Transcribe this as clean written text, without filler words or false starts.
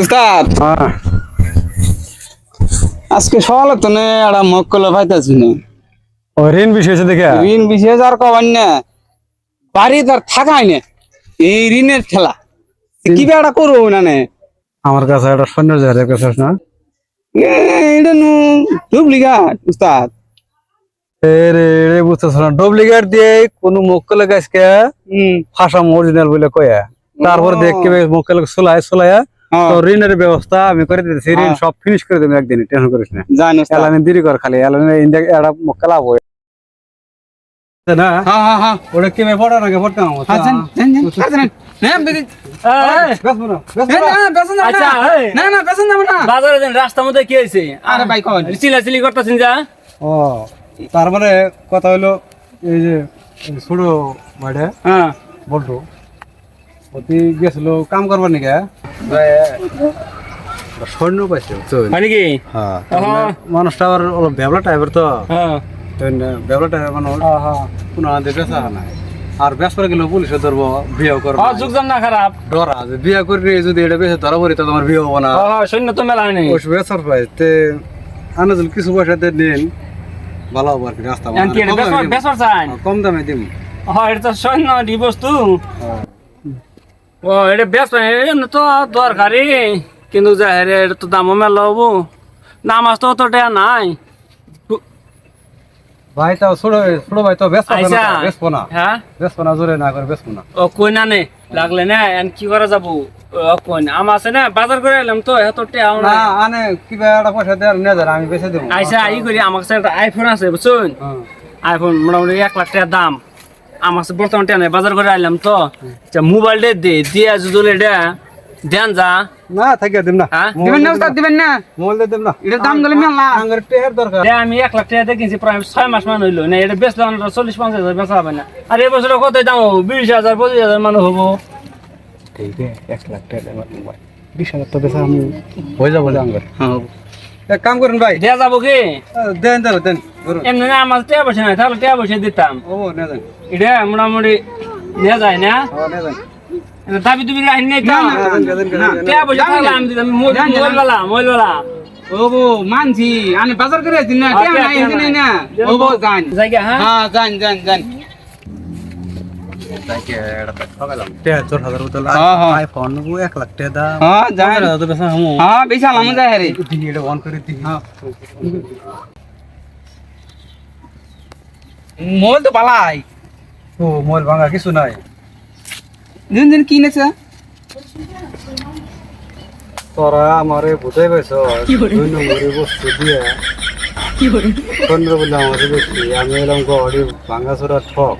উস্তাদ আজকে সকালে তো নে একটা মক্কলে পাইতাছি না ও ঋণ বিষয় দেখে ঋণ বিশেষ আর কবান না বাড়ি তার থাকাই না এই ঋণের খেলা কি বেড়া করবো না নে আমার কাছে একটা সৈন্য জাহাজের কাছে না এটা নু ডুপ্লিকেট উস্তাদ রে বুঝতেছ না ডুপ্লিকেট দিয়ে কোনো মক্কলে গাছকে ফাঁসা অরিজিনাল বলে কয়া তারপর দেখকে মক্কলে সোলায়া তো ঋণের ব্যবস্থা আমি করে দিতেছি ঋণ সব ফিনিশ করে দেবো একদিন টেনশন করিস না জানি এলানে দেরি কর খালি এলানে একটা মক্কলা বই না হ্যাঁ হ্যাঁ হ্যাঁ ওটা কি ভাই পড়া নাকি পড়তে আমার বাজারে দেন রাস্তার মধ্যে কি হয়েছে আরে ভাই কন চিলাচিলি করতেছেন যা ও তার মানে কথা হলো এই যে ছোট ভাইটা হ্যাঁ বলতো অতি গেছিল কাম করবার নাকি সৈন্য পাইছে হয় নাকি হ্যাঁ মানুষটা আবার অলপ ভেবলা টাইপের তো হ্যাঁ ভেবলা টাইপের মানুষ কোনো আনতে বেচা নাই আর বেশ করে গেলে পুলিশে ধরবো বিয়ে করবো যুগজান না খারাপ ডর আছে বিয়ে করে যদি এটা বেশি ধরা পড়ি তো তোমার বিয়ে হবো না সৈন্য তো মেলা নেই বেচার পাই তে আনা যদি কিছু পয়সাতে নিন ভালো হবো আর কি রাস্তা বেসর চান কম দামে দিম হ্যাঁ এটা তো সৈন্য ডি বস্তু ও এটা বেশ এমনি তো দরকারি কিন্তু যাই রে এটা তো দামও মেলা হবো দাম আস তো অতটা নাই ভাই তাও ছোট ভাই তো বেশ আইসা বেসবো না হ্যাঁ বেসবো না জোরে না করে বেসবো না ও কই না নে লাগলে না এন কি করা যাবো ও কই না আমার আছে না বাজার করে এলাম তো এত টেও না না আনে কিবা একটা পয়সা দেওয়ার নিয়ে যান আমি বেঁচে দেবো আইসা ই করি আমার কাছে একটা আইফোন আছে বুঝছেন আইফোন মোটামুটি 1 লাখ টাকা দাম আমার কাছে বর্তমান টাকা নাই বাজার করে আইলাম তো মোবাইল দিয়ে যদি এটা দেন যা না থাকিয়া দিম না হ্যাঁ দিবেন না উস্তাদ দিবেন না মোবাইল দিয়ে দিম না এটার দাম গেলে মেলা আঙ্গার টেহের দরকার এটা আমি 1 লাখ টাকা দিয়ে কিনছি প্রায় 6 মাস মান হইলো না এটা বেচলে 40-50 হাজার বেচা হবে না আর এই বছর কত দাম হবো 20,000-25,000 মানুষ হবো ঠিক আছে 1 লাখ টাকা মোবাইল 20,000 তো বেচা আমি হয়ে যাবো আঙ্গার এক কাম করেন ভাই দেয়া যাবো কি দেন দেন ধরুন এমনি না আমার টাকা পয়সা নাই তাহলে টাকা পয়সা দিতাম ও নিয়ে যান এটা মোটামুটি নেওয়া যায় না নিয়ে যান দাবি তুমি রাখি নাই তো টাকা পয়সা থাকলে আমি দিতাম মোবাইলওয়ালা ও বো মানছি আমি বাজার করে দিন না কেন নাই এখানে না ও বো জান জায়গা হ্যাঁ হ্যাঁ জান টেহের 4,000 বোতল আইফোন 1 লাখ টাকা দাম হ্যাঁ জান তো বেচা হামু হ্যাঁ বিশাল আমি যাই রে দিই এটা অন করে দিই মোল তো পালাই ও মোবাইল ভাঙা কিছু নাই দিন কিনেছে তোরা আমারে বুঝাই পাইছ 2 নম্বরে বস্তু দিয়া 15 বলে আমারে বেশি আমি এলাম গড়ি ভাঙা চোরা ঠক